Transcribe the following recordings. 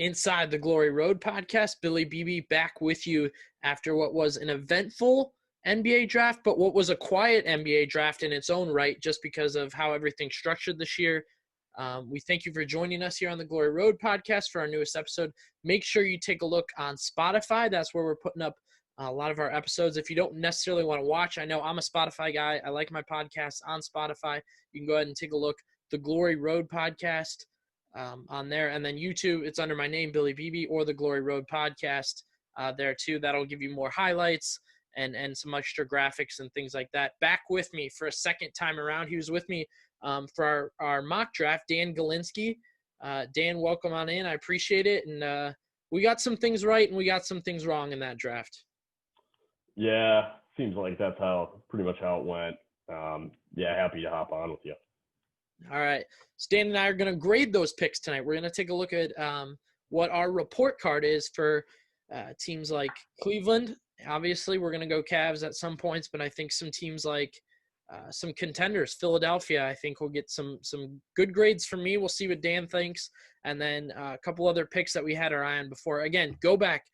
Inside the Glory Road podcast. Billy Beebe back with you after what was an eventful NBA draft, but what was a quiet NBA draft in its own right just because of how everything's structured this year. We thank you for joining us here on the Glory Road podcast for our newest episode. Make sure you take a look on Spotify. That's where we're putting up a lot of our episodes. If you don't necessarily want to watch, I know I'm a Spotify guy. I like my podcasts on Spotify. You can go ahead and take a look. The Glory Road podcast on there. And then YouTube, it's under my name, Billy Beebe, or the Glory Road podcast there too. That'll give you more highlights and some extra graphics and things like that. Back with me for a second time around. He was with me for our mock draft, Dan Galinsky. Dan, welcome on in. I appreciate it. And we got some things right and we got some things wrong in that draft. Yeah, seems like that's pretty much how it went. Happy to hop on with you. All right. Stan and I are going to grade those picks tonight. We're going to take a look at what our report card is for teams like Cleveland. Obviously, we're going to go Cavs at some points, but I think some teams like some contenders, Philadelphia, I think will get some good grades from me. We'll see what Dan thinks. And then a couple other picks that we had our eye on before. Again, go back.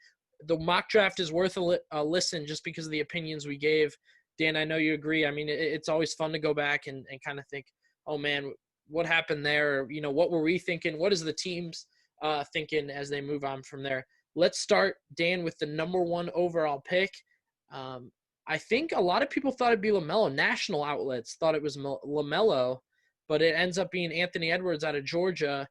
The mock draft is worth a listen just because of the opinions we gave. Dan, I know you agree. I mean, it's always fun to go back and kind of think, oh, man, what happened there? Or, what were we thinking? What is the teams thinking as they move on from there? Let's start, Dan, with the number one overall pick. I think a lot of people thought it'd be LaMelo. National outlets thought it was LaMelo, but it ends up being Anthony Edwards out of Georgia.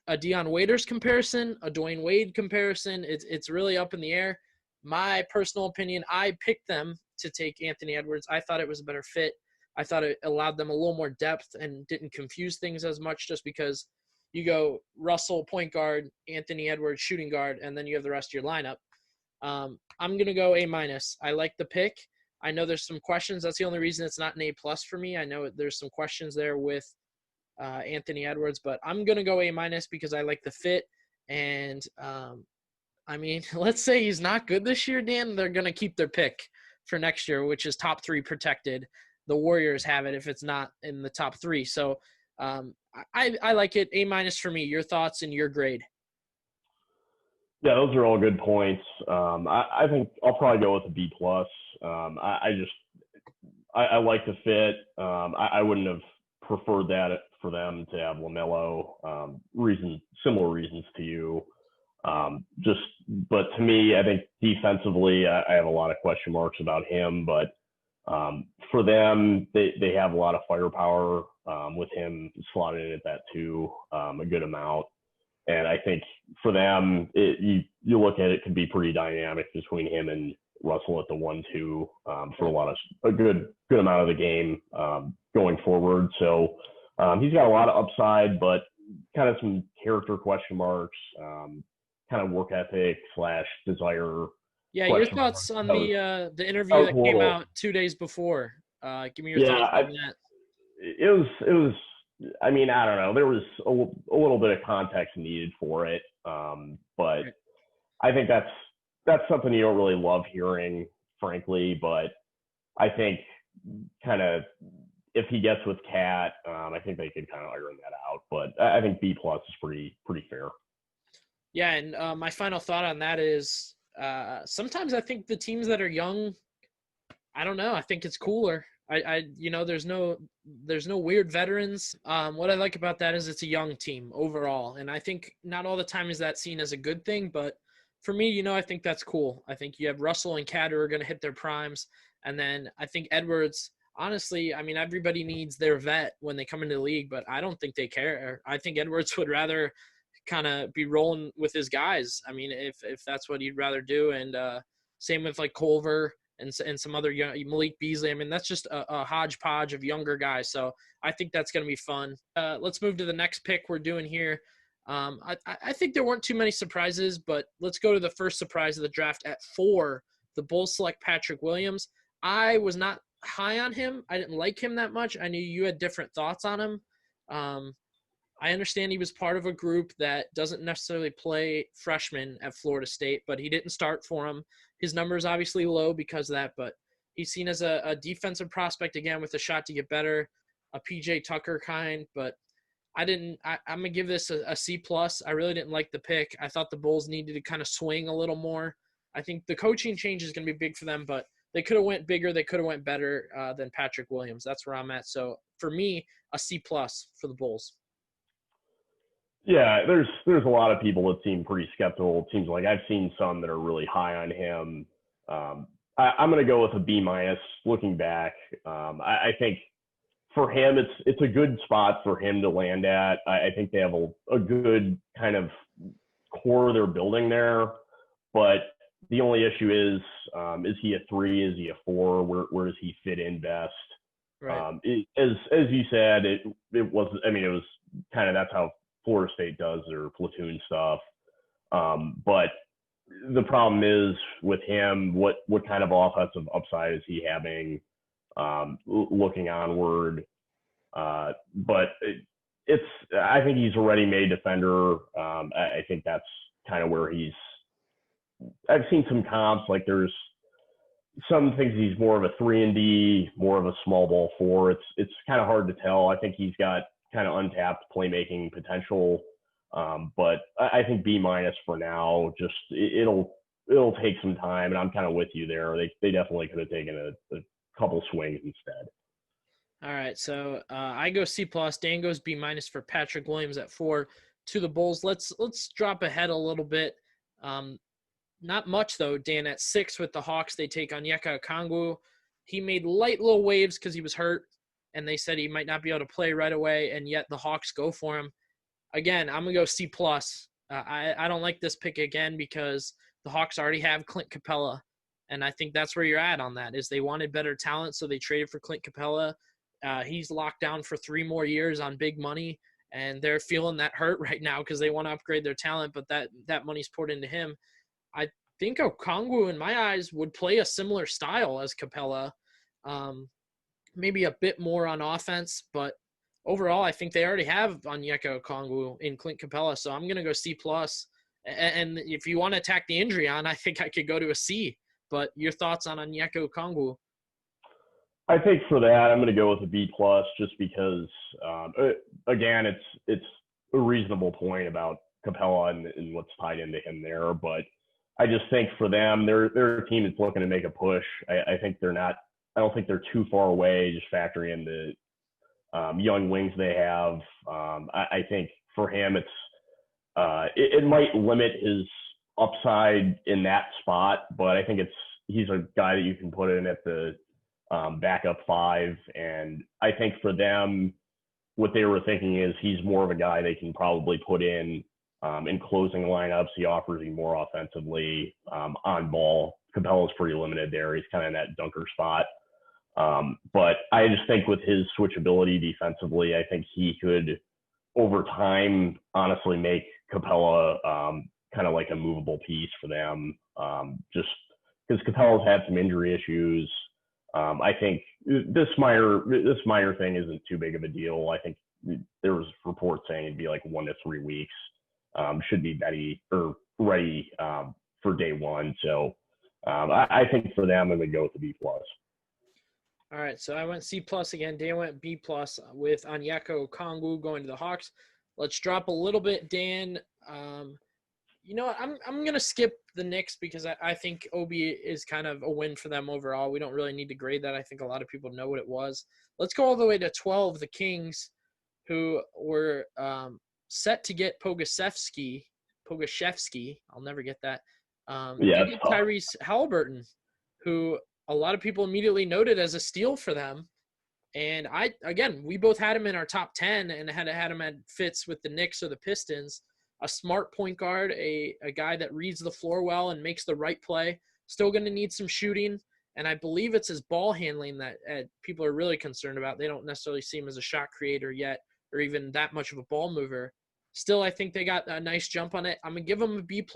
A Deion Waiters comparison, a Dwayne Wade comparison. It's really up in the air. My personal opinion, I picked them to take Anthony Edwards. I thought it was a better fit. I thought it allowed them a little more depth and didn't confuse things as much just because you go Russell, point guard, Anthony Edwards, shooting guard, and then you have the rest of your lineup. I'm going to go A-. I like the pick. I know there's some questions. That's the only reason it's not an A+ for me. I know there's some questions there with Anthony Edwards, but I'm going to go A- because I like the fit. And, let's say he's not good this year, Dan. They're going to keep their pick for next year, which is top 3 protected. The Warriors have it if it's not in the top 3. So I like it. A- for me. Your thoughts and your grade. Yeah, those are all good points. I think I'll probably go with a B+. I like the fit. I wouldn't have preferred that for them to have LaMelo. Similar reasons to you. But to me, I think defensively, I have a lot of question marks about him. But for them, they have a lot of firepower with him slotted in at that 2, a good amount. And I think for them, you look at it could be pretty dynamic between him and Russell at the 1-2 for a good amount of the game going forward. So he's got a lot of upside, but kind of some character question marks, kind of work ethic / desire. Yeah, your thoughts on the interview that came out 2 days before. Give me your thoughts on that. It was. I mean, I don't know. There was a little bit of context needed for it, but I think that's something you don't really love hearing, frankly. But I think kind of if he gets with Cat, I think they could kind of iron that out. But I think B+ is pretty fair. Yeah, and my final thought on that is sometimes I think the teams that are young, I don't know. I think it's cooler. There's no weird veterans. What I like about that is it's a young team overall. And I think not all the time is that seen as a good thing, but for me, I think that's cool. I think you have Russell and Cat who are going to hit their primes. And then I think Edwards, honestly, everybody needs their vet when they come into the league, but I don't think they care. I think Edwards would rather kind of be rolling with his guys. If that's what he'd rather do. And same with like Culver and some other young Malik Beasley. That's just a hodgepodge of younger guys. So I think that's going to be fun. Let's move to the next pick we're doing here. I think there weren't too many surprises, but let's go to the first surprise of the draft at 4. The Bulls select Patrick Williams. I was not high on him. I didn't like him that much. I knew you had different thoughts on him. I understand he was part of a group that doesn't necessarily play freshmen at Florida State, but he didn't start for him. His number is obviously low because of that, but he's seen as a defensive prospect, again, with a shot to get better, a PJ Tucker kind. But I'm gonna give this a C plus. I really didn't like the pick. I thought the Bulls needed to kind of swing a little more. I think the coaching change is gonna be big for them, but they could have went bigger. They could have went better than Patrick Williams. That's where I'm at. So for me, a C plus for the Bulls. Yeah, there's a lot of people that seem pretty skeptical. It seems like I've seen some that are really high on him. I'm going to go with a B minus. Looking back, I think for him, it's a good spot for him to land at. I think they have a good kind of core they're building there, but the only issue is he a 3? Is he a 4? Where does he fit in best? Right. As you said, it was. I mean, it was kind of that's how Florida State does their platoon stuff. But the problem is with him, what kind of offensive upside is he having looking onward? But I think he's a ready-made defender. I think that's kind of where I've seen some comps, like there's some things he's more of a 3-and-D, more of a small ball 4. It's kind of hard to tell. I think he's got kind of untapped playmaking potential. But I think B minus for now. Just it'll take some time, and I'm kind of with you there. They definitely could have taken a couple swings instead. All right, so I go C plus. Dan goes B minus for Patrick Williams at 4 to the Bulls. Let's drop ahead a little bit. Not much though. Dan at 6 with the Hawks. They take Onyeka Okongwu. He made light little waves because he was hurt, and they said he might not be able to play right away, and yet the Hawks go for him. Again, I'm gonna go C plus. I don't like this pick again because the Hawks already have Clint Capella, and I think that's where you're at on that. Is they wanted better talent, so they traded for Clint Capella. He's locked down for 3 more years on big money, and they're feeling that hurt right now because they want to upgrade their talent, but that money's poured into him. I think Okongwu, in my eyes, would play a similar style as Capella, maybe a bit more on offense, but overall, I think they already have Onyeka Okongwu in Clint Capella, so I'm going to go C+. And if you want to attack the injury on, I think I could go to a C. But your thoughts on Onyeka Okongwu? I think for that, I'm going to go with a B+, just because, again, it's a reasonable point about Capella and what's tied into him there. But I just think for them, they're a team that's looking to make a push. I think they're not. I don't think they're too far away. Just factoring in the young wings they have. I think for him, it might limit his upside in that spot, but I think he's a guy that you can put in at the backup 5. And I think for them, what they were thinking is he's more of a guy they can probably put in closing lineups. He offers you more offensively on ball. Capella's pretty limited there. He's kind of in that dunker spot. But I just think with his switchability defensively, I think he could, over time, honestly make Capella kind of like a movable piece for them. Just because Capella's had some injury issues. I think this minor thing isn't too big of a deal. I think there was reports saying it'd be like 1 to 3 weeks. Should be ready for day one. So I think for them, I'm going to go with the B+. All right, so I went C+ again. Dan went B+ with Onyeka Okongwu going to the Hawks. Let's drop a little bit, Dan. You know what? I'm gonna skip the Knicks because I think Obi is kind of a win for them overall. We don't really need to grade that. I think a lot of people know what it was. Let's go all the way to 12. The Kings, who were set to get Pogoshevsky. I'll never get that. Yeah, Tyrese Halliburton, who a lot of people immediately noted as a steal for them. And we both had him in our top 10 and had him at fits with the Knicks or the Pistons. A smart point guard, a guy that reads the floor well and makes the right play. Still going to need some shooting. And I believe it's his ball handling that people are really concerned about. They don't necessarily see him as a shot creator yet or even that much of a ball mover. Still, I think they got a nice jump on it. I'm going to give him a B+.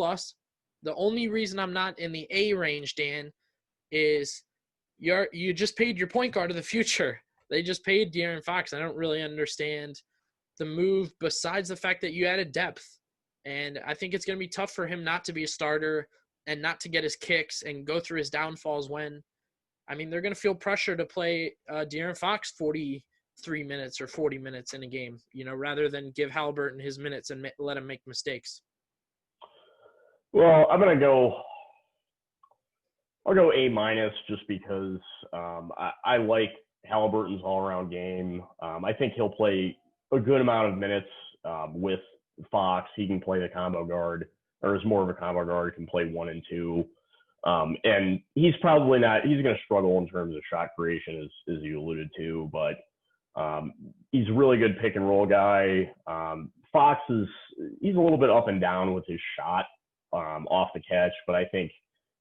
The only reason I'm not in the A range, Dan, is you just paid your point guard of the future. They just paid De'Aaron Fox. I don't really understand the move besides the fact that you added depth. And I think it's going to be tough for him not to be a starter and not to get his kicks and go through his downfalls they're going to feel pressure to play De'Aaron Fox 40, 3 minutes or 40 minutes in a game, rather than give Halliburton his minutes and let him make mistakes? Well, I'll go A- just because I like Halliburton's all-around game. I think he'll play a good amount of minutes with Fox. He can play the combo guard, or is more of a combo guard, can play 1 and 2. And he's probably not – he's going to struggle in terms of shot creation, as you alluded to, but he's a really good pick-and-roll guy. Fox he's a little bit up and down with his shot off the catch, but I think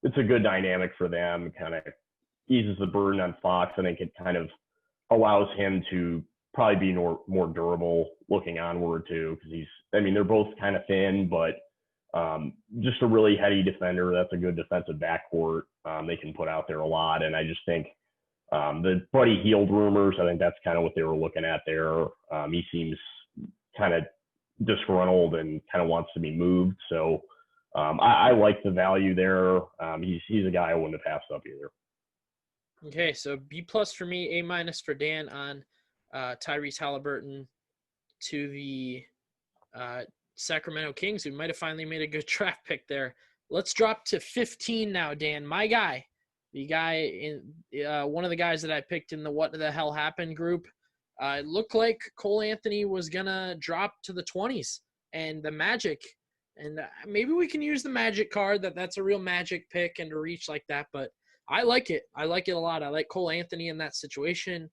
it's a good dynamic for them, kind of eases the burden on Fox. I think it kind of allows him to probably be more durable looking onward too, because they're both kind of thin, but just a really heady defender. That's a good defensive backcourt they can put out there a lot. And I just think the Buddy Hield rumors, I think that's kind of what they were looking at there. He seems kind of disgruntled and kind of wants to be moved. So I like the value there. He's a guy I wouldn't have passed up either. Okay, so B+ for me, A- for Dan on Tyrese Halliburton to the Sacramento Kings, who might have finally made a good draft pick there. Let's drop to 15 now, Dan. My guy, the guy in one of the guys that I picked in the What the Hell Happened group. It looked like Cole Anthony was gonna drop to the 20s, and the Magic. And maybe we can use the Magic card. That's a real Magic pick and to reach like that. But I like it. I like it a lot. I like Cole Anthony in that situation.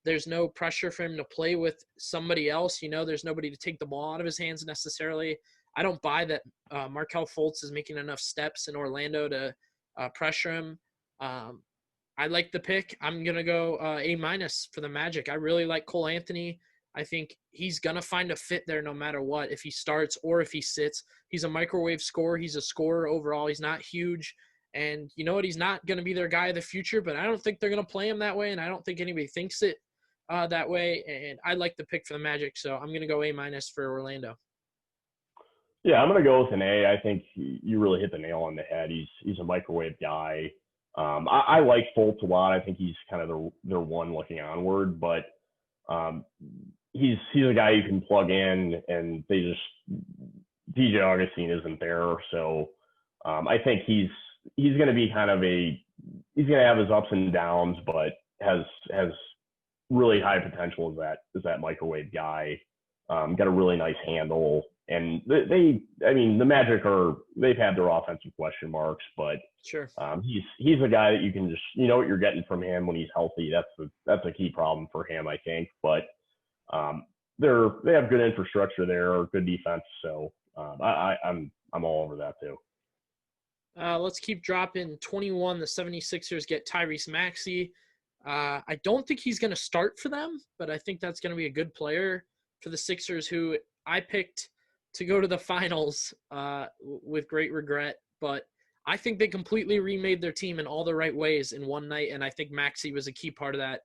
There's no pressure for him to play with somebody else. There's nobody to take the ball out of his hands necessarily. I don't buy that Markelle Fultz is making enough steps in Orlando to pressure him. I like the pick. I'm going to go A- for the Magic. I really like Cole Anthony. I think he's going to find a fit there no matter what, if he starts or if he sits. He's a microwave scorer. He's a scorer overall. He's not huge. And you know what? He's not going to be their guy of the future, but I don't think they're going to play him that way, and I don't think anybody thinks it that way. And I like the pick for the Magic, so I'm going to go A- for Orlando. Yeah, I'm going to go with an A. I think you really hit the nail on the head. He's a microwave guy. I like Fultz a lot. I think he's kind of their one looking onward, but he's a guy you can plug in, and DJ Augustine isn't there, so I think he's going to be he's going to have his ups and downs, but has really high potential as that microwave guy. Got a really nice handle, and the Magic they've had their offensive question marks, but sure, he's a guy that you can just what you're getting from him when he's healthy. That's a key problem for him, I think, but they have good infrastructure there, good defense, so I'm all over that too. Let's keep dropping. 21, the 76ers get Tyrese Maxey. I don't think he's going to start for them, but I think that's going to be a good player for the Sixers, who I picked to go to the finals with great regret. But I think they completely remade their team in all the right ways in one night, and I think Maxey was a key part of that.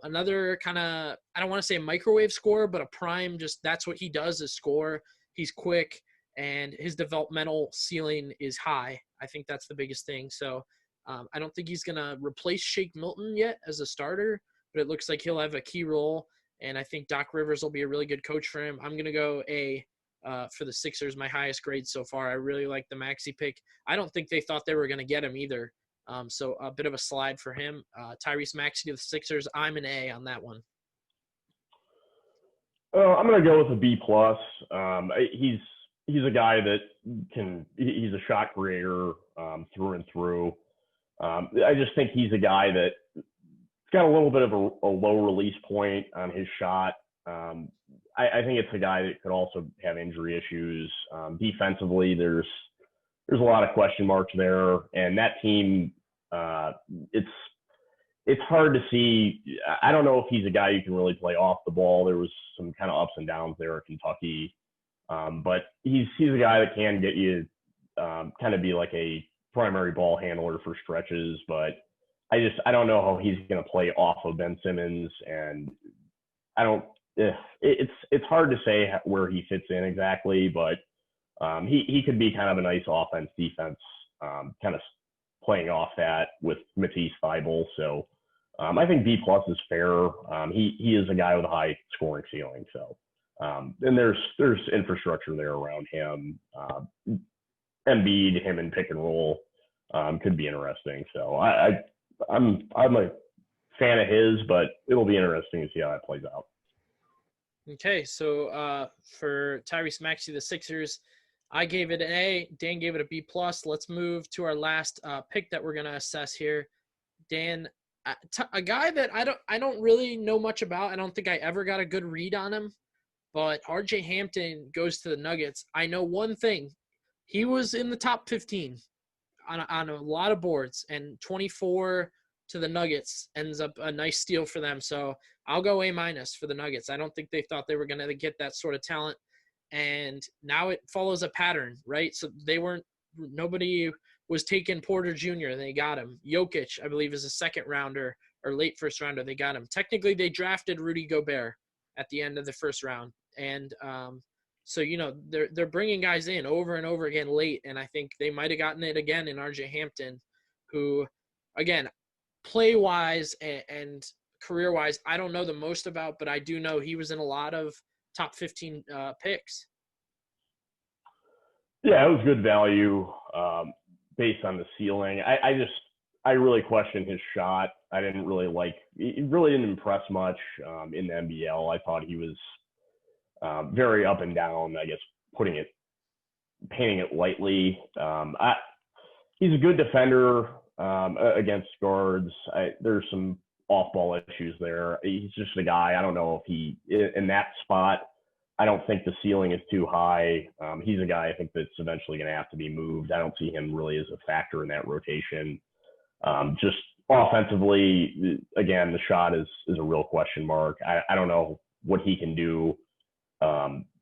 Another kind of, I don't want to say a microwave scorer, but a prime, just that's what he does is score. He's quick, and his developmental ceiling is high. I think that's the biggest thing. So I don't think he's going to replace Shake Milton yet as a starter, but it looks like he'll have a key role, and I think Doc Rivers will be a really good coach for him. I'm going to go A for the Sixers, my highest grade so far. I really like the Maxey pick. I don't think they thought they were going to get him either. So a bit of a slide for him. Tyrese Maxey to the Sixers. I'm an A on that one. I'm going to go with a B+. He's a guy that he's a shot creator through and through. I just think he's a guy that's got a little bit of a low release point on his shot. I think it's a guy that could also have injury issues. Defensively, there's a lot of question marks there, and that team, it's hard to see. I don't know if he's a guy you can really play off the ball. There was some kind of ups and downs there at Kentucky, but he's a guy that can get you kind of be like a primary ball handler for stretches. But I don't know how he's going to play off of Ben Simmons, and it's hard to say where he fits in exactly, but he could be kind of a nice offense defense, kind of playing off that with Matisse Thybulle. So I think B plus is fair. He is a guy with a high scoring ceiling. So, and there's infrastructure there around him. Embiid, him and pick and roll could be interesting. So I'm a fan of his, but it'll be interesting to see how that plays out. Okay, so for Tyrese Maxey, the Sixers, I gave it an A. Dan gave it a B plus. Let's move to our last pick that we're gonna assess here. Dan, a guy that I don't really know much about. I don't think I ever got a good read on him. But RJ Hampton goes to the Nuggets. I know one thing: he was in the top 15 on a lot of boards, and 24 to the Nuggets ends up a nice steal for them. So I'll go A minus for the Nuggets. I don't think they thought they were going to get that sort of talent. And now it follows a pattern, right? So nobody was taking Porter Jr. and they got him. Jokic, I believe, is a second rounder or late first rounder. They got him. Technically, they drafted Rudy Gobert at the end of the first round. And so, they're bringing guys in over and over again late. And I think they might have gotten it again in RJ Hampton, who, again, play-wise and career-wise, I don't know the most about, but I do know he was in a lot of top 15 picks. Yeah, it was good value based on the ceiling. I really questioned his shot. I didn't really it really didn't impress much in the NBL. I thought he was very up and down, I guess, painting it lightly. He's a good defender against guards. There's some off-ball issues there. He's just a guy. I don't know if he, in that spot, I don't think the ceiling is too high. He's a guy I think that's eventually going to have to be moved. I don't see him really as a factor in that rotation. Just offensively, again, the shot is a real question mark. I don't know what he can do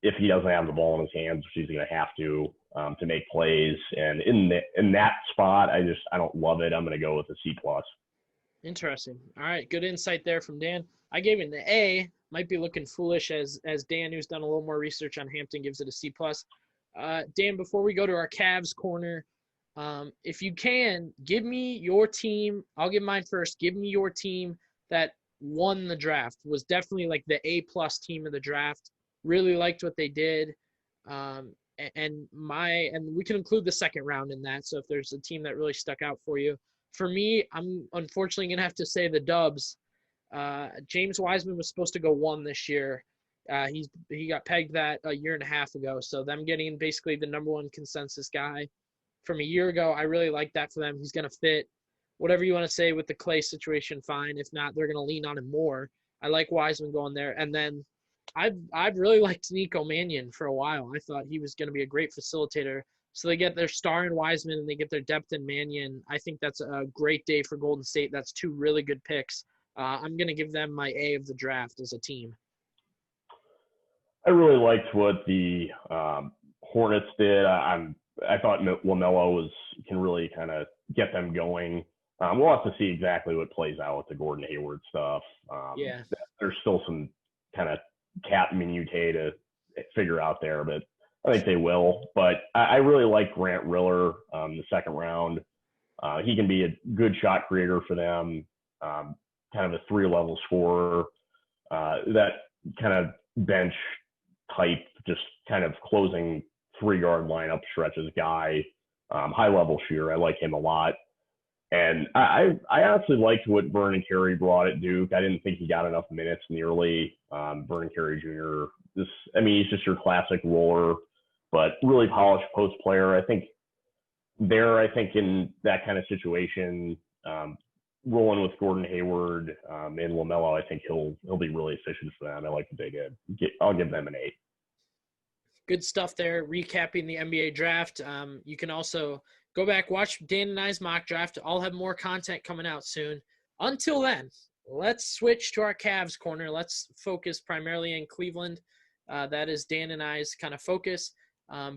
if he doesn't have the ball in his hands, which he's going to have to make plays. And in that spot, I don't love it. I'm going to go with a C plus. Interesting. All right, good insight there from Dan. I gave it an A. Might be looking foolish as Dan, who's done a little more research on Hampton, gives it a C plus. Dan, before we go to our Cavs corner, if you can, give me your team. I'll give mine first. Give me your team that won the draft. Was definitely like the A plus team of the draft. Really liked what they did. And we can include the second round in that. So if there's a team that really stuck out for you. For me, I'm unfortunately going to have to say the Dubs. James Wiseman was supposed to go 1 this year. He got pegged that a year and a half ago. So them getting basically the number 1 consensus guy from a year ago, I really like that for them. He's going to fit whatever you want to say with the Clay situation, fine. If not, they're going to lean on him more. I like Wiseman going there. And then I've really liked Nico Mannion for a while. I thought he was going to be a great facilitator. So they get their star in Wiseman and they get their depth in Mannion. I think that's a great day for Golden State. That's 2 really good picks. I'm going to give them my A of the draft as a team. I really liked what the Hornets did. I thought LaMelo can really kind of get them going. We'll have to see exactly what plays out with the Gordon Hayward stuff. Yeah. There's still some kind of cat minutiae to figure out there, but I think they will. But I really like Grant Riller, the second round. He can be a good shot creator for them, kind of a 3-level scorer, that kind of bench type, just kind of closing 3-yard lineup stretches guy, high-level shooter. I like him a lot. And I honestly liked what Vernon Carey brought at Duke. I didn't think he got enough minutes in the early. Vernon Carey Jr., he's just your classic roller, but really polished post player. I think in that kind of situation, rolling with Gordon Hayward and LaMelo, I think he'll be really efficient for them. I like what they did. I'll give them an 8. Good stuff there. Recapping the NBA draft. You can also go back, watch Dan and I's mock draft. I'll have more content coming out soon. Until then, let's switch to our Cavs corner. Let's focus primarily in Cleveland. That is Dan and I's kind of focus.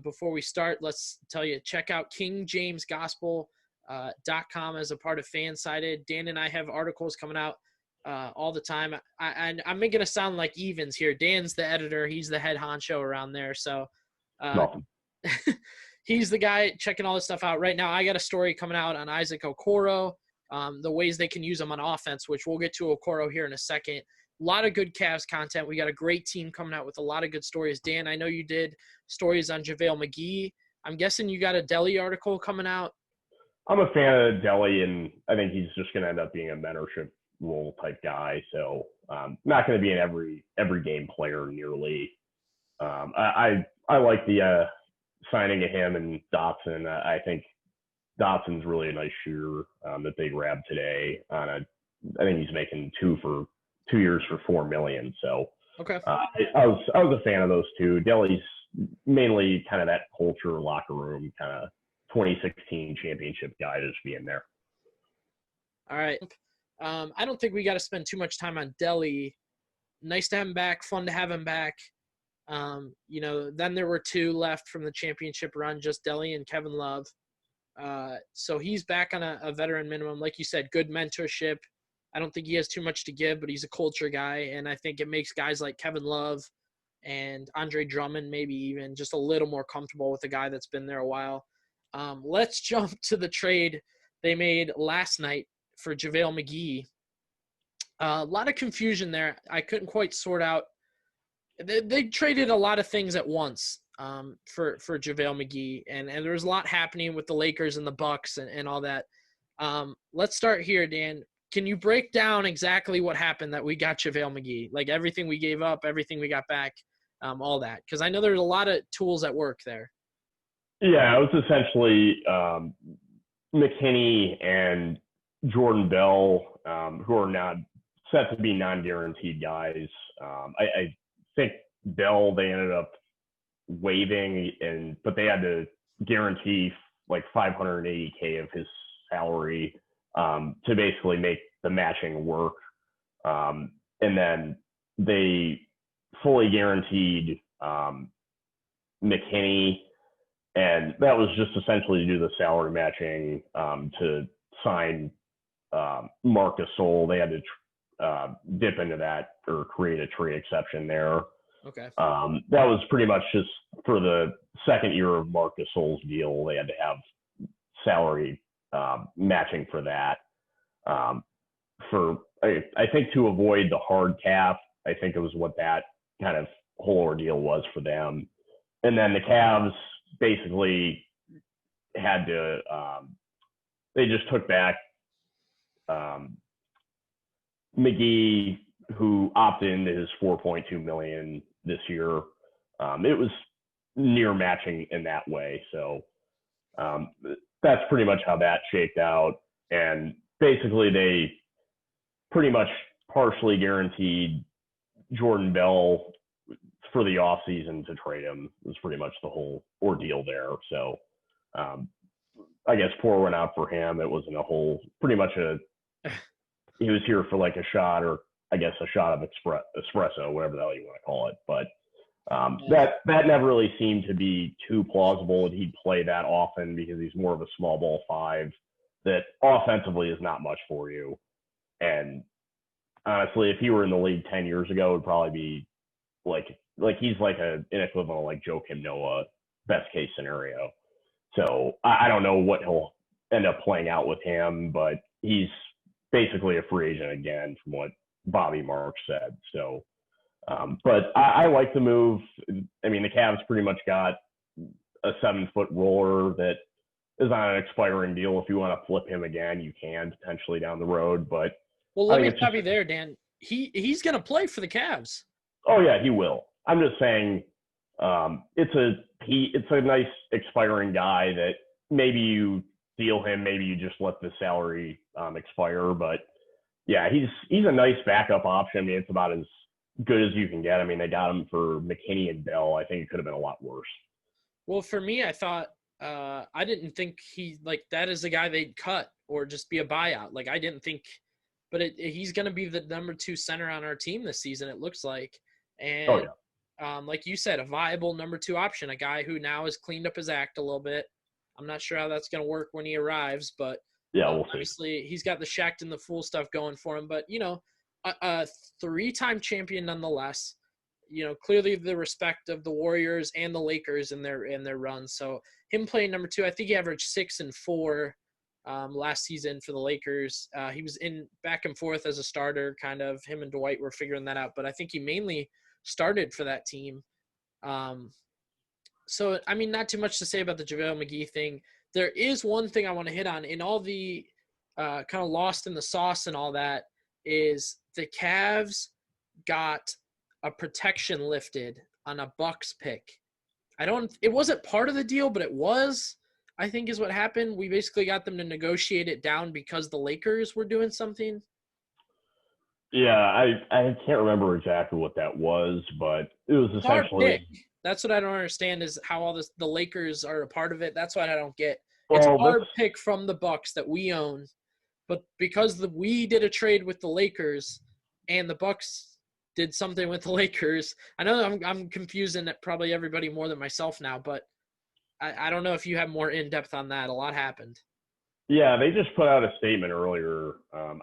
Before we start, let's tell you, check out kingjamesgospel.com as a part of Fansided. Dan and I have articles coming out all the time. I'm making it sound like evens here. Dan's the editor. He's the head honcho around there. So he's the guy checking all this stuff out right now. I got a story coming out on Isaac Okoro. the ways they can use him on offense, which we'll get to Okoro here in a second. A lot of good Cavs content. We got a great team coming out with a lot of good stories. Dan, I know you did stories on JaVale McGee. I'm guessing you got a Delhi article coming out. I'm a fan of Delhi, and I think he's just going to end up being a mentorship role type guy. So not going to be an every game player nearly. I like the signing of him and Dotson. I think Dotson's really a nice shooter that they grabbed today. I think he's making 2 years for $4 million. So okay, I was a fan of those two. Delhi's mainly kind of that culture, locker room kind of 2016 championship guy just being there. All right. I don't think we got to spend too much time on Delhi. Nice to have him back. Fun to have him back. Then there were 2 left from the championship run, just Delhi and Kevin Love. So he's back on a veteran minimum. Like you said, good mentorship. I don't think he has too much to give, but he's a culture guy. And I think it makes guys like Kevin Love and Andre Drummond maybe even just a little more comfortable with a guy that's been there a while. Let's jump to the trade they made last night for JaVale McGee. A lot of confusion there. I couldn't quite sort out. They traded a lot of things at once for JaVale McGee, and there was a lot happening with the Lakers and the Bucks and all that. Let's start here, Dan. Can you break down exactly what happened that we got JaVale McGee? Like everything we gave up, everything we got back, all that. Because I know there's a lot of tools at work there. Yeah, it was essentially McKinney and Jordan Bell, who are now set to be non-guaranteed guys. I think Bell they ended up waiving, but they had to guarantee like $580K of his salary to basically make the matching work. And then they fully guaranteed McKinney, and that was just essentially to do the salary matching to sign Marc Gasol. They had to dip into that or create a trade exception there. Okay. That was pretty much just for the second year of Marc Gasol's deal. They had to have salary matching for that. I think to avoid the hard cap, I think it was what that kind of whole ordeal was for them. And then the Cavs basically had to they just took back McGee, who opted into his $4.2 million this year. It was near matching in that way. So that's pretty much how that shaked out. And basically they pretty much partially guaranteed Jordan Bell for the offseason to trade him. It was pretty much the whole ordeal there. So I guess pour went out for him. It wasn't pretty much he was here for like a shot, or I guess a shot of espresso, whatever the hell you want to call it. But that never really seemed to be too plausible that he'd play that often, because he's more of a small ball 5 that offensively is not much for you. And honestly, if he were in the league 10 years ago, it would probably be like he's like an equivalent of like Joakim Noah, best case scenario. So I don't know what he'll end up playing out with him, but he's basically a free agent again, from what Bobby Marks said. So, but I like the move. I mean, the Cavs pretty much got a 7-foot roller that is on an expiring deal. If you want to flip him again, you can potentially down the road. But well, let me stop you there, Dan. He's going to play for the Cavs. Oh yeah, he will. I'm just saying, it's a nice expiring guy that maybe you deal him, maybe you just let the salary expire. But yeah, he's a nice backup option. I mean, it's about as good as you can get. I mean, they got him for McKinney and Bell. I think it could have been a lot worse. Well, for me, I thought I didn't think that is the guy they'd cut or just be a buyout. Like, I didn't think, but he's going to be the number 2 center on our team this season, it looks like. And like you said, a viable number 2 option, a guy who now has cleaned up his act a little bit. I'm not sure how that's going to work when he arrives, but yeah, we'll obviously he's got the Shaq and the Fool stuff going for him. But, a 3-time champion nonetheless, clearly the respect of the Warriors and the Lakers in their run. So him playing number 2, I think he averaged 6 and 4 last season for the Lakers. He was in back and forth as a starter, kind of. Him and Dwight were figuring that out, but I think he mainly started for that team. So, I mean, not too much to say about the JaVale McGee thing. There is one thing I want to hit on in all the kind of lost in the sauce and all that is the Cavs got a protection lifted on a Bucks pick. It wasn't part of the deal, but it was, I think is what happened. We basically got them to negotiate it down because the Lakers were doing something. Yeah, I can't remember exactly what that was, but it was essentially. That's what I don't understand is how all the Lakers are a part of it. That's what I don't get. Well, it's our pick from the Bucks that we own, but because we did a trade with the Lakers and the Bucks did something with the Lakers. I know I'm confusing probably everybody more than myself now, but I don't know if you have more in depth on that. A lot happened. Yeah, they just put out a statement earlier.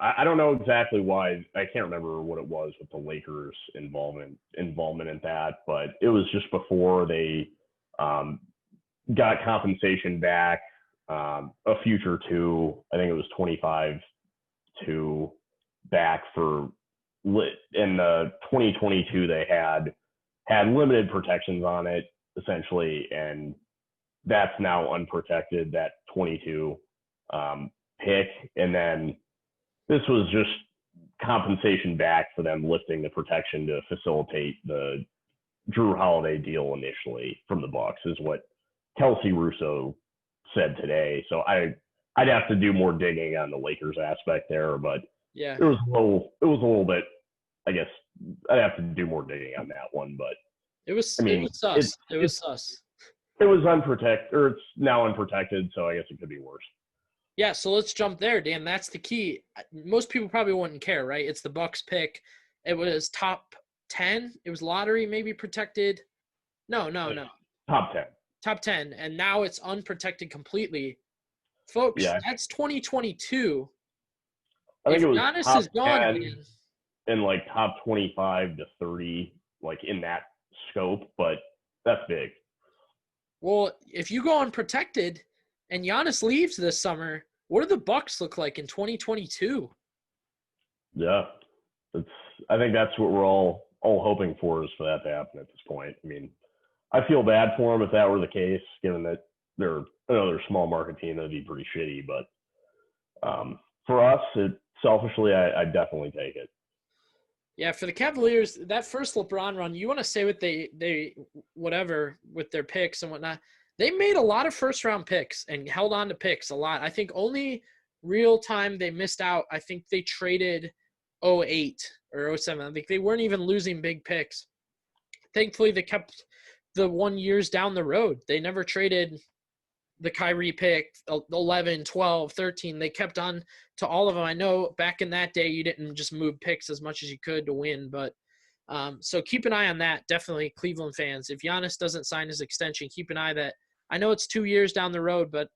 I don't know exactly why. I can't remember what it was with the Lakers' involvement in that, but it was just before they got compensation back, a future two. I think it was 25 to back for in the 2022. They had limited protections on it essentially, and that's now unprotected. That 22. Pick, and then this was just compensation back for them lifting the protection to facilitate the Drew Holiday deal initially from the Bucks, is what Kelsey Russo said today. So I'd have to do more digging on the Lakers aspect there, but yeah, it was a little bit. I guess I'd have to do more digging on that one, but it was sus. It was sus. It was unprotected, or it's now unprotected, so I guess it could be worse. Yeah, so let's jump there, Dan. That's the key. Most people probably wouldn't care, right? It's the Bucks pick. It was top 10. It was lottery, maybe protected. No. Top 10. Top 10, and now it's unprotected completely. Folks, yeah. That's 2022. I think if it was Giannis top is gone, 10 man, and like top 25 to 30, like in that scope, but that's big. Well, if you go unprotected and Giannis leaves this summer, what do the Bucks look like in 2022? Yeah, I think that's what we're all hoping for, is for that to happen at this point. I mean, I feel bad for them if that were the case, given that they're another small market team. That'd be pretty shitty. But for us, selfishly, I definitely take it. Yeah, for the Cavaliers, that first LeBron run, you want to say what they whatever with their picks and whatnot. They made a lot of first-round picks and held on to picks a lot. I think only real time they missed out, I think they traded 08 or 07. I think they weren't even losing big picks. Thankfully, they kept the 1 years down the road. They never traded the Kyrie pick, 11, 12, 13. They kept on to all of them. I know back in that day, you didn't just move picks as much as you could to win, but so keep an eye on that. Definitely Cleveland fans. If Giannis doesn't sign his extension, keep an eye that I know it's 2 years down the road, but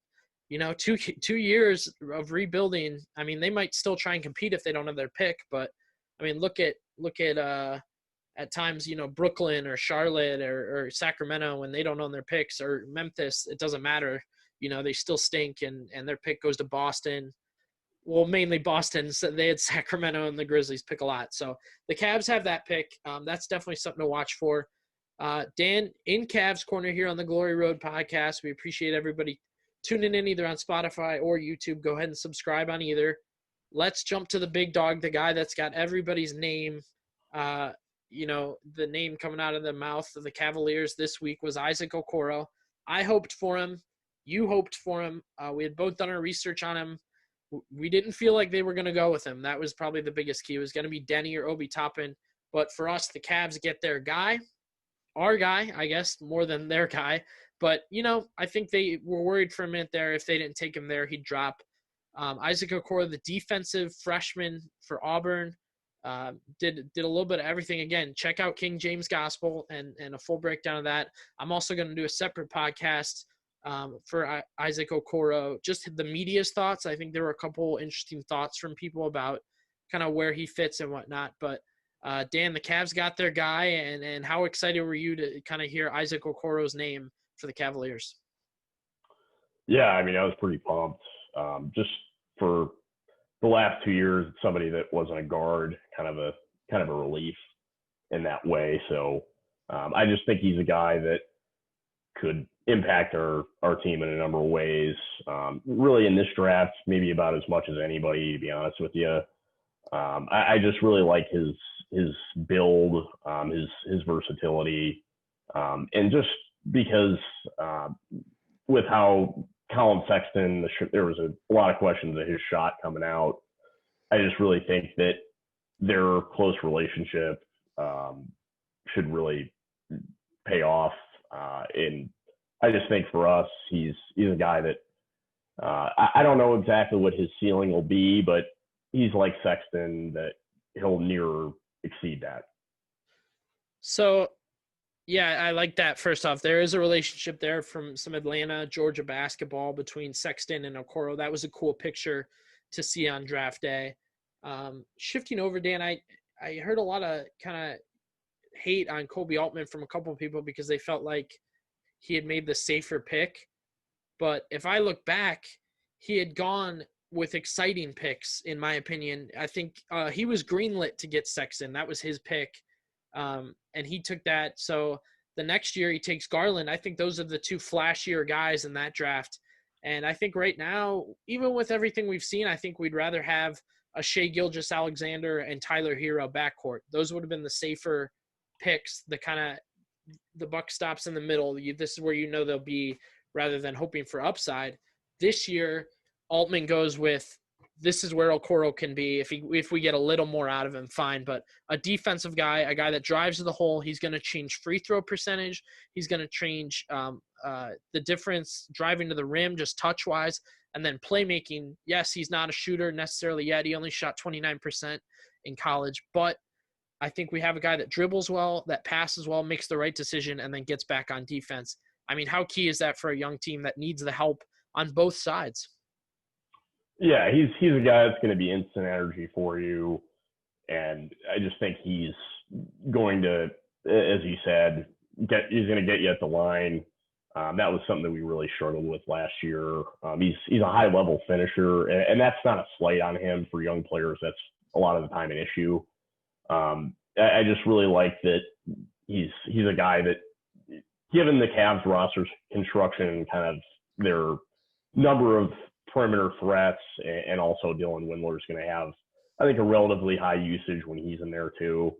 you know, two years of rebuilding. I mean, they might still try and compete if they don't have their pick, but I mean, look at times, you know, Brooklyn or Charlotte or Sacramento when they don't own their picks, or Memphis, it doesn't matter. You know, they still stink and their pick goes to Boston. Well, mainly Boston. So they had Sacramento and the Grizzlies pick a lot. So the Cavs have that pick. That's definitely something to watch for. Dan, in Cavs Corner here on the Glory Road podcast. We appreciate everybody tuning in either on Spotify or YouTube. Go ahead and subscribe on either. Let's jump to the big dog, the guy that's got everybody's name. You know, the name coming out of the mouth of the Cavaliers this week was Isaac Okoro. I hoped for him. You hoped for him. We had both done our research on him. We didn't feel like they were going to go with him. That was probably the biggest key. It was going to be Denny or Obi Toppin. But for us, the Cavs get their guy. Our guy, I guess, more than their guy. But, you know, I think they were worried for a minute there. If they didn't take him there, he'd drop. Isaac Okoro, the defensive freshman for Auburn, did a little bit of everything. Again, check out King James Gospel and a full breakdown of that. I'm also going to do a separate podcast for Isaac Okoro, just the media's thoughts. I think there were a couple interesting thoughts from people about kind of where he fits and whatnot. But Dan, the Cavs got their guy, and how excited were you to kind of hear Isaac Okoro's name for the Cavaliers? Yeah, I mean, I was pretty pumped. Just for the last 2 years, somebody that wasn't a guard, kind of a relief in that way. So I just think he's a guy that could impact our team in a number of ways. Really in this draft, maybe about as much as anybody, to be honest with you. I just really like his build, his versatility, and just because with how Colin Sexton, there was a lot of questions of his shot coming out. I just really think that their close relationship should really pay off. And I just think for us, he's a guy that I don't know exactly what his ceiling will be, but he's like Sexton, that he'll near exceed that. So, yeah, I like that. First off, there is a relationship there from some Atlanta, Georgia basketball between Sexton and Okoro. That was a cool picture to see on draft day. Shifting over, Dan, I heard a lot of kind of hate on Kobe Altman from a couple of people because they felt like he had made the safer pick. But if I look back, he had gone with exciting picks, in my opinion. I think he was greenlit to get Sexton. That was his pick. And he took that. So the next year he takes Garland. I think those are the two flashier guys in that draft. And I think right now, even with everything we've seen, I think we'd rather have a Shea Gilgeous-Alexander and Tyler Hero backcourt. Those would have been the safer picks, the buck stops in the middle. This is where they'll be, rather than hoping for upside. This year, Altman goes with, this is where Okoro can be. If we get a little more out of him, fine. But a defensive guy, a guy that drives to the hole, he's going to change free throw percentage. He's going to change the difference driving to the rim, just touch-wise. And then playmaking, yes, he's not a shooter necessarily yet. He only shot 29% in college. But I think we have a guy that dribbles well, that passes well, makes the right decision, and then gets back on defense. I mean, how key is that for a young team that needs the help on both sides? Yeah, he's a guy that's going to be instant energy for you. And I just think he's going to, as you said, he's going to get you at the line. That was something that we really struggled with last year. He's a high-level finisher, and that's not a slight on him for young players. That's a lot of the time an issue. I just really like that he's a guy that, given the Cavs roster's construction and kind of their number of perimeter threats, and also Dylan Windler's going to have, I think, a relatively high usage when he's in there too.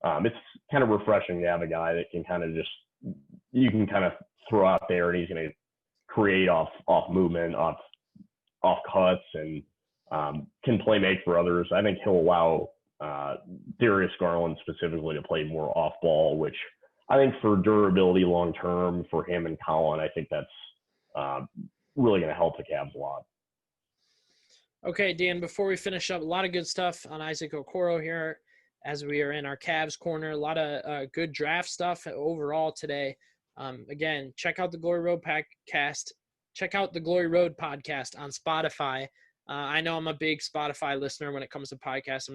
It's kind of refreshing to have a guy that can kind of you can kind of throw out there and he's going to create off movement, off cuts, and can play make for others. I think he'll allow Darius Garland specifically to play more off ball, which I think for durability long term for him and Colin, I think that's really going to help the Cavs a lot. Okay, Dan, before we finish up, a lot of good stuff on Isaac Okoro here as we are in our Cavs corner. A lot of good draft stuff overall today. Again, check out the Glory Road podcast. Check out the Glory Road podcast on Spotify. I know I'm a big Spotify listener when it comes to podcasts.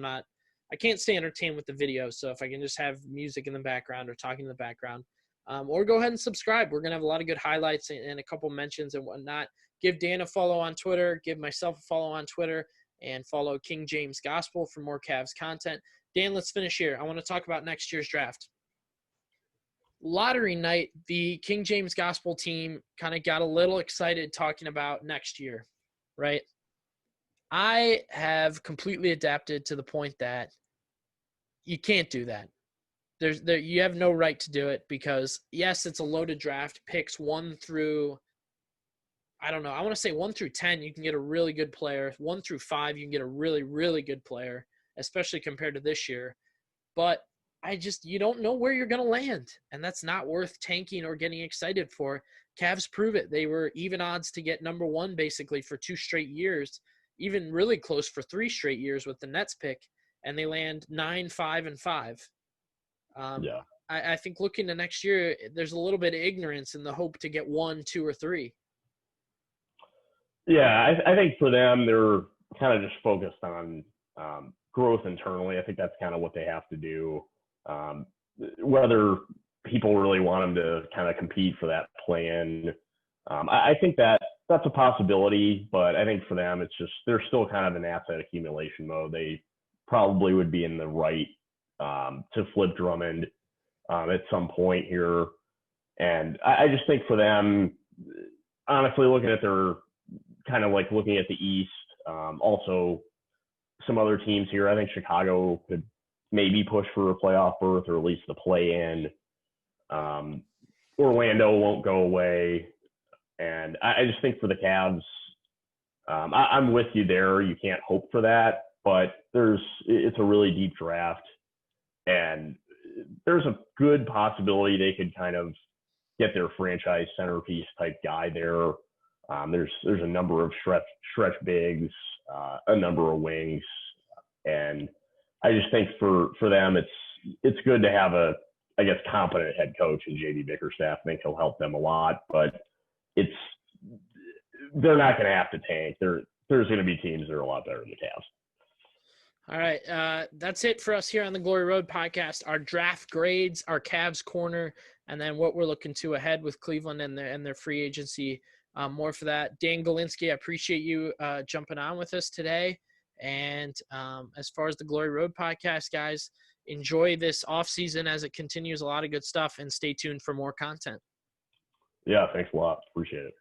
I can't stay entertained with the video, so if I can just have music in the background or talking in the background, or go ahead and subscribe. We're going to have a lot of good highlights and a couple mentions and whatnot. Give Dan a follow on Twitter. Give myself a follow on Twitter. And follow King James Gospel for more Cavs content. Dan, let's finish here. I want to talk about next year's draft. Lottery night, the King James Gospel team kind of got a little excited talking about next year, right? I have completely adapted to the point that you can't do that. You have no right to do it because, yes, it's a loaded draft. Picks 1 through, I don't know, I want to say 1 through 10, you can get a really good player. 1 through 5, you can get a really, really good player, especially compared to this year. But you don't know where you're going to land, and that's not worth tanking or getting excited for. Cavs prove it. They were even odds to get number 1 basically for 2 straight years, even really close for 3 straight years with the Nets pick, and they land 9, 5, and 5. Yeah. I think looking to next year, there's a little bit of ignorance in the hope to get 1, 2, or 3. Yeah, I think for them, they're kind of just focused on growth internally. I think that's kind of what they have to do. Whether people really want them to kind of compete for that plan, I think that that's a possibility, but I think for them, it's just they're still kind of in asset accumulation mode. They probably would be in the right to flip Drummond at some point here. And I just think for them, honestly, looking at their kind of like looking at the East, also some other teams here, I think Chicago could maybe push for a playoff berth or at least the play in. Orlando won't go away. And I just think for the Cavs, I'm with you there. You can't hope for that, but it's a really deep draft. And there's a good possibility they could kind of get their franchise centerpiece type guy there. There's a number of stretch bigs, a number of wings. And I just think for them, it's good to have a, I guess, competent head coach in JB Bickerstaff. I think he'll help them a lot, but they're not going to have to tank. There's going to be teams that are a lot better than the Cavs. All right. That's it for us here on the Glory Road podcast. Our draft grades, our Cavs corner, and then what we're looking to ahead with Cleveland and their free agency. More for that. Dan Galinsky, I appreciate you jumping on with us today. And as far as the Glory Road podcast, guys, enjoy this off season as it continues. A lot of good stuff, and stay tuned for more content. Yeah, thanks a lot. Appreciate it.